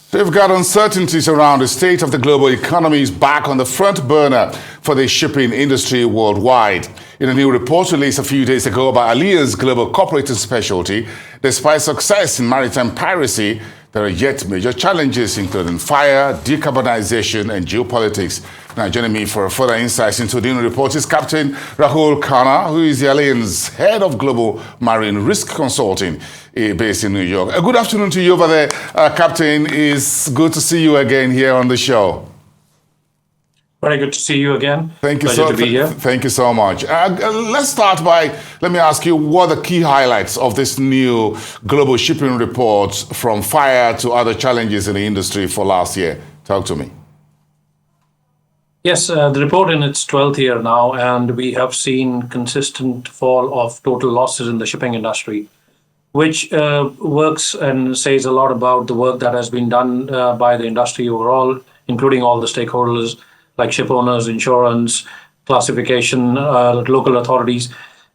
So we've got uncertainties around the state of the global economy is back on the front burner for the shipping industry worldwide. In a new report released a few days ago by Allianz Global Corporate Specialty, despite success in maritime piracy, there are yet major challenges including fire, decarbonization, and geopolitics. Now joining me for further insights into the new report is Captain Rahul Khanna, who is the Allianz Head of Global Marine Risk Consulting based in New York. Good afternoon to you over there, Captain. It's good to see you again here on the show. Very good to see you again. Thank you Pleasure to be here. Thank you so much. Let's start by, let me ask you, what are the key highlights of this new global shipping report from fire to other challenges in the industry for last year? Talk to me. Yes, the report in its 12th year now, and we have seen consistent fall of total losses in the shipping industry, which works and says a lot about the work that has been done by the industry overall, including all the stakeholders like ship owners, insurance, classification, local authorities.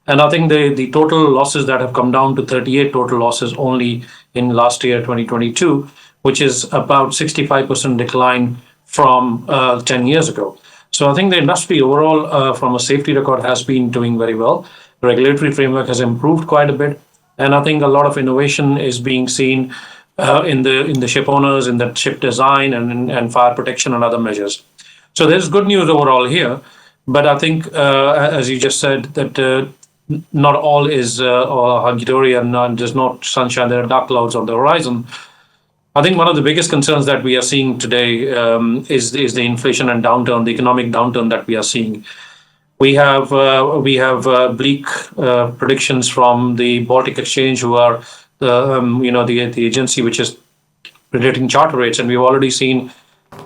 And I think the total losses that have come down to 38 total losses only in last year, 2022, which is about 65% decline from 10 years ago. So I think the industry overall, from a safety record, has been doing very well. The regulatory framework has improved quite a bit. And I think a lot of innovation is being seen in the ship owners, in the ship design and fire protection and other measures. So there's good news overall here, but I think, as you just said, that not all is hunky-dory and there's no sunshine, there are dark clouds on the horizon. I think one of the biggest concerns that we are seeing today is the inflation and downturn, the economic downturn that we are seeing. We have bleak predictions from the Baltic Exchange, who are the agency which is predicting charter rates, and we've already seen,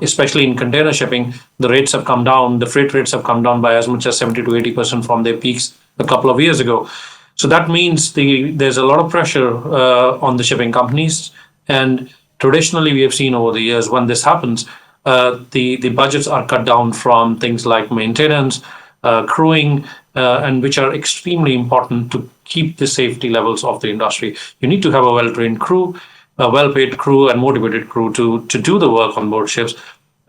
especially in container shipping, the rates have come down. The freight rates have come down by as much as 70 to 80% from their peaks a couple of years ago. So that means there's a lot of pressure on the shipping companies. And traditionally, we have seen over the years when this happens, the budgets are cut down from things like maintenance, crewing, and which are extremely important to keep the safety levels of the industry. You need to have a well-trained crew, a well-paid crew and motivated crew to do the work on board ships.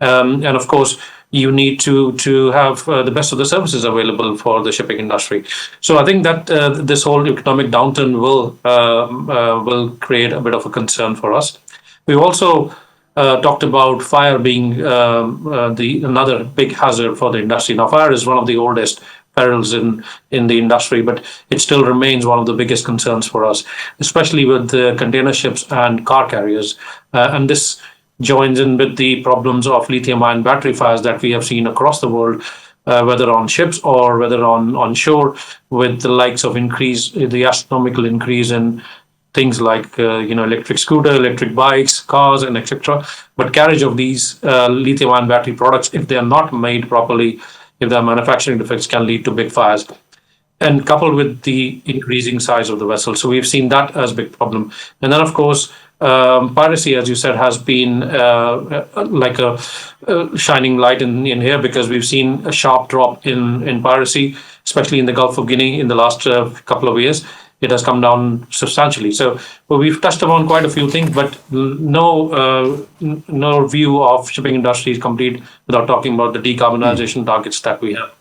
And of course, you need to have the best of the services available for the shipping industry. So I think that this whole economic downturn will create a bit of a concern for us. We've also talked about fire being another big hazard for the industry. Now, fire is one of the oldest perils in the industry, but it still remains one of the biggest concerns for us, especially with the container ships and car carriers. And this joins in with the problems of lithium-ion battery fires that we have seen across the world, whether on ships or whether on shore, with the likes of the astronomical increase in things like electric scooter, electric bikes, cars, and etc. But carriage of these lithium-ion battery products, if they are not made properly, if there are manufacturing defects, can lead to big fires. And coupled with the increasing size of the vessel. So we've seen that as a big problem. And then, of course, piracy, as you said, has been like a shining light in here, because we've seen a sharp drop in piracy, especially in the Gulf of Guinea in the last couple of years. It has come down substantially. So we've touched upon quite a few things, but no view of shipping industry is complete without talking about the decarbonization targets that we have.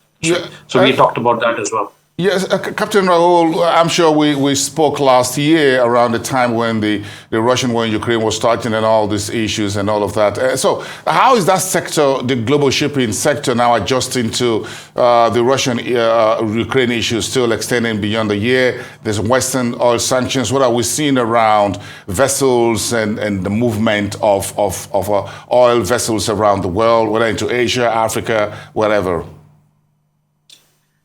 So we talked about that as well. Yes, Captain Rahul, I'm sure we spoke last year around the time when the Russian war in Ukraine was starting and all these issues and all of that. So how is that sector, the global shipping sector, now adjusting to the Russian-Ukraine issues still extending beyond the year? There's Western oil sanctions. What are we seeing around vessels and the movement of oil vessels around the world, whether into Asia, Africa, wherever?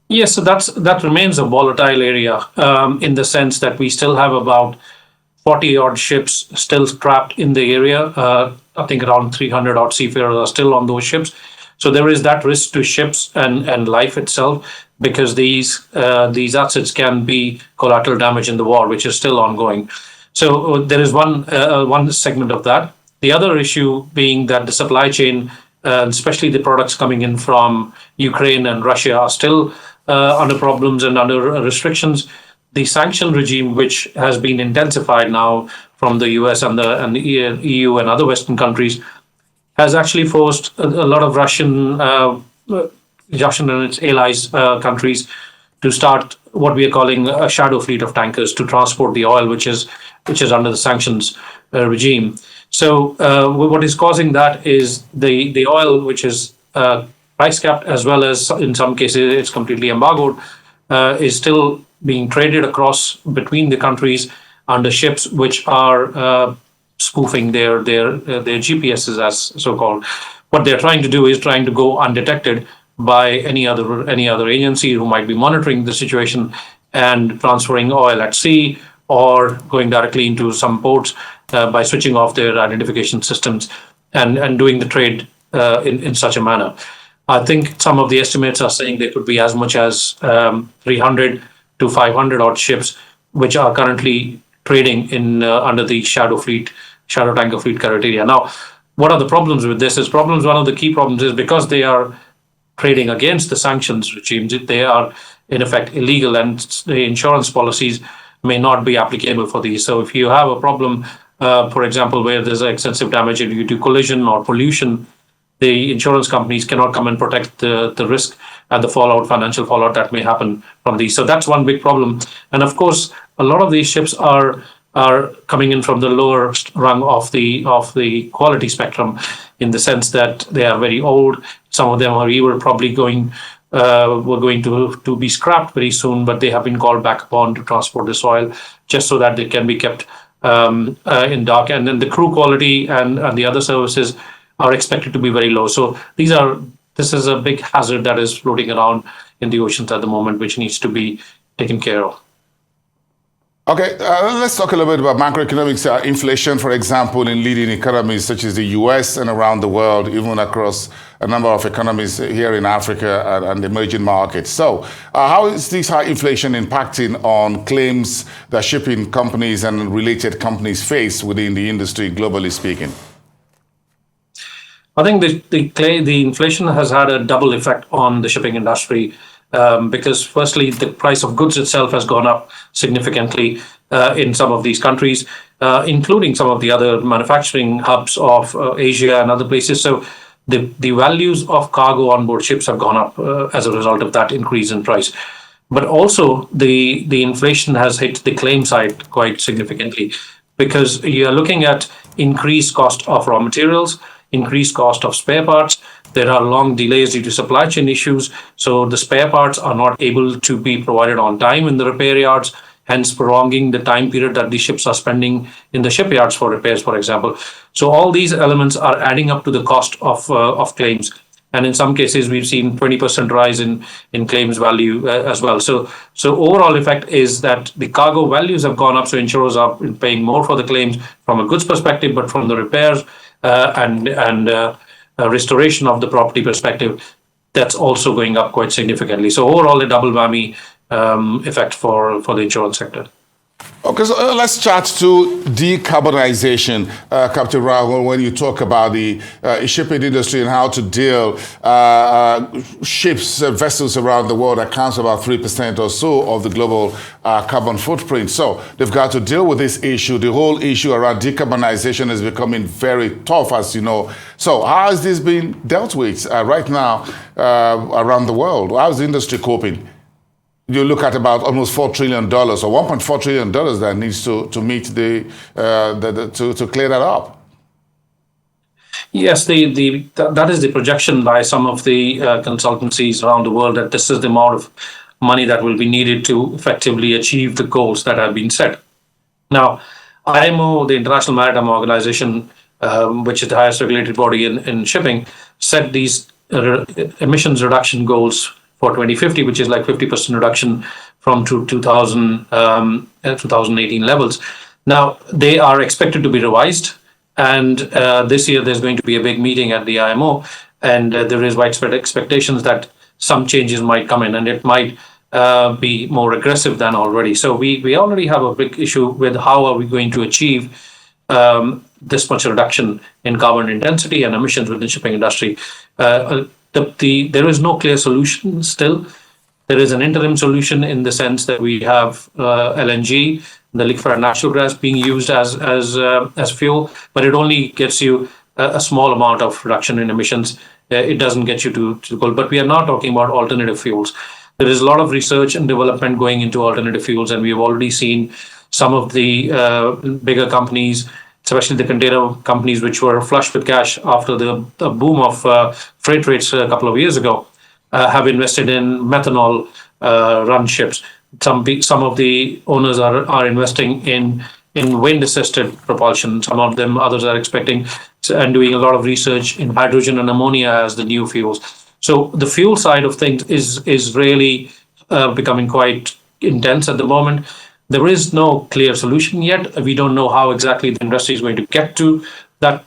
Yes, so that remains a volatile area in the sense that we still have about 40 odd ships still trapped in the area. I think around 300 odd seafarers are still on those ships. So there is that risk to ships and life itself, because these assets can be collateral damage in the war, which is still ongoing. So there is one segment of that. The other issue being that the supply chain, especially the products coming in from Ukraine and Russia, are still under problems and under restrictions. The sanction regime, which has been intensified now from the US and the EU and other Western countries has actually forced a lot of Russian and its allies countries to start what we are calling a shadow fleet of tankers to transport the oil, which is under the sanctions regime. So what is causing that is the oil, which is price capped, as well as in some cases it's completely embargoed, is still being traded across between the countries under ships which are spoofing their GPSs, as so called. What they're trying to do is trying to go undetected by any other agency who might be monitoring the situation and transferring oil at sea or going directly into some ports by switching off their identification systems and doing the trade in such a manner. I think some of the estimates are saying there could be as much as 300 to 500 odd ships which are currently trading in under the shadow tanker fleet criteria. Now, what are the problems with this? One of the key problems is because they are trading against the sanctions regimes, they are in effect illegal, and the insurance policies may not be applicable for these. So if you have a problem, for example, where there's extensive damage due to collision or pollution, the insurance companies cannot come and protect the risk and the financial fallout that may happen from these. So that's one big problem. And of course, a lot of these ships are coming in from the lower rung of the quality spectrum, in the sense that they are very old. Some of them are even probably were going to be scrapped very soon, but they have been called back upon to transport this oil just so that they can be kept in dock. And then the crew quality and the other services are expected to be very low. So this is a big hazard that is floating around in the oceans at the moment, which needs to be taken care of. Okay, let's talk a little bit about macroeconomics. Inflation, for example, in leading economies such as the US and around the world, even across a number of economies here in Africa and emerging markets. So how is this high inflation impacting on claims that shipping companies and related companies face within the industry, globally speaking? I think the inflation has had a double effect on the shipping industry. Because firstly, the price of goods itself has gone up significantly in some of these countries, including some of the other manufacturing hubs of Asia and other places. So the values of cargo on board ships have gone up as a result of that increase in price. But also the inflation has hit the claim side quite significantly, because you are looking at increased cost of raw materials, increased cost of spare parts. There are long delays due to supply chain issues. So the spare parts are not able to be provided on time in the repair yards, hence prolonging the time period that the ships are spending in the shipyards for repairs, for example. So all these elements are adding up to the cost of claims. And in some cases, we've seen 20% rise in claims value as well. So overall effect is that the cargo values have gone up. So insurers are paying more for the claims from a goods perspective, but from the repairs and restoration of the property perspective, that's also going up quite significantly. So overall, a double whammy effect for the insurance sector. Okay, so let's chat to decarbonization, Captain Rahul. When you talk about the shipping industry and how to deal, ships, vessels around the world accounts for about 3% or so of the global carbon footprint. So they've got to deal with this issue. The whole issue around decarbonization is becoming very tough, as you know. So how is this being dealt with right now around the world? How is the industry coping? You look at about almost $4 trillion or $1.4 trillion that needs to meet to clear that up. Yes, that is the projection by some of the consultancies around the world, that this is the amount of money that will be needed to effectively achieve the goals that have been set. Now, IMO, the International Maritime Organization, which is the highest regulated body in shipping, set these emissions reduction goals for 2050, which is like 50% reduction from 2018 levels. Now, they are expected to be revised. And this year, there's going to be a big meeting at the IMO. And there is widespread expectations that some changes might come in, and it might be more aggressive than already. So we already have a big issue with how are we going to achieve this much reduction in carbon intensity and emissions within the shipping industry. There is no clear solution still. There is an interim solution in the sense that we have LNG, the liquefied natural gas being used as fuel, but it only gets you a small amount of reduction in emissions. It doesn't get you to goal. But we are now talking about alternative fuels. There is a lot of research and development going into alternative fuels, and we've already seen some of the bigger companies, especially the container companies, which were flush with cash after the boom of freight rates a couple of years ago, have invested in methanol run ships. Some of the owners are investing in wind-assisted propulsion. Some of them, others are expecting and doing a lot of research in hydrogen and ammonia as the new fuels. So the fuel side of things is really becoming quite intense at the moment. There is no clear solution yet. We don't know how exactly the industry is going to get to that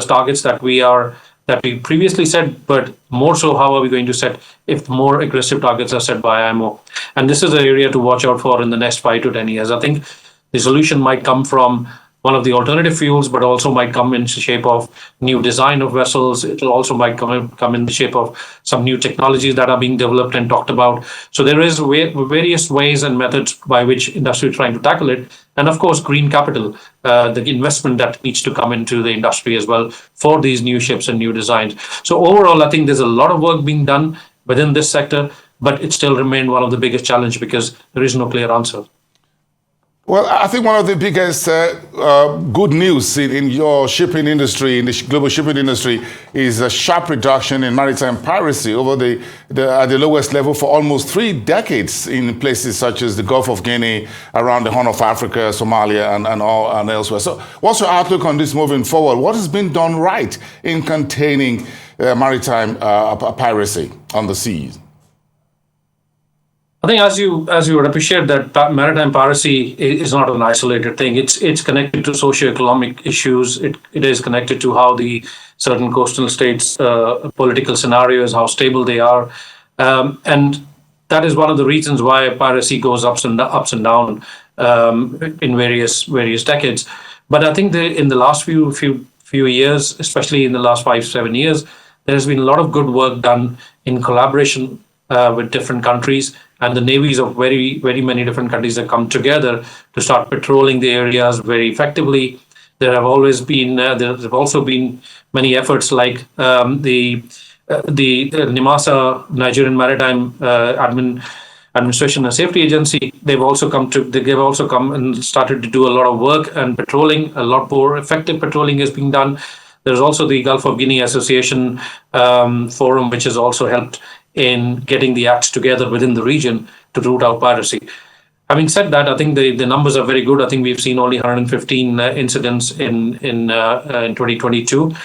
targets that we previously set, but more so, how are we going to set if more aggressive targets are set by IMO? And this is an area to watch out for in the next 5 to 10 years. I think the solution might come from one of the alternative fuels, but also might come in the shape of new design of vessels. It also might come in the shape of some new technologies that are being developed and talked about. So there is various ways and methods by which industry is trying to tackle it. And of course, green capital, the investment that needs to come into the industry as well for these new ships and new designs. So overall, I think there's a lot of work being done within this sector, but it still remains one of the biggest challenges because there is no clear answer. Well, I think one of the biggest good news in your shipping industry, in the global shipping industry, is a sharp reduction in maritime piracy over at the lowest level for almost 3 decades in places such as the Gulf of Guinea, around the Horn of Africa, Somalia, and elsewhere. So what's your outlook on this moving forward? What has been done right in containing maritime piracy on the seas? I think, as you would appreciate, that maritime piracy is not an isolated thing. It's connected to socio-economic issues. It is connected to how the certain coastal states' political scenarios, how stable they are, and that is one of the reasons why piracy goes ups and down in various decades. But I think in the last few years, especially in the last 5-7 years, there has been a lot of good work done in collaboration with different countries, and the navies of very many different countries have come together to start patrolling the areas very effectively. There have also been many efforts like the NIMASA, Nigerian Maritime Administration and Safety Agency. They've also come and started to do a lot of work and patrolling. A lot more effective patrolling is being done. There's also the Gulf of Guinea Association Forum, which has also helped in getting the acts together within the region to root out piracy. Having said that, I think the numbers are very good. I think we've seen only 115 incidents in 2022,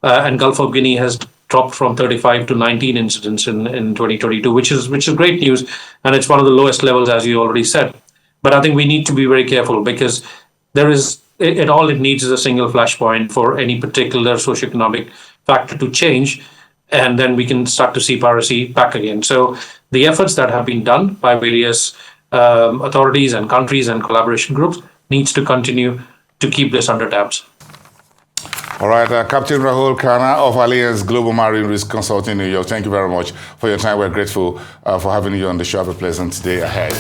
and Gulf of Guinea has dropped from 35 to 19 incidents in 2022, which is great news, and it's one of the lowest levels, as you already said. But I think we need to be very careful because all it needs is a single flashpoint for any particular socioeconomic factor to change, and then we can start to see piracy back again. So the efforts that have been done by various authorities and countries and collaboration groups needs to continue to keep this under tabs. All right, Captain Rahul Khanna of Alliance Global Marine Risk Consulting New York, thank you very much for your time. We're grateful for having you on the show. Have a pleasant day ahead.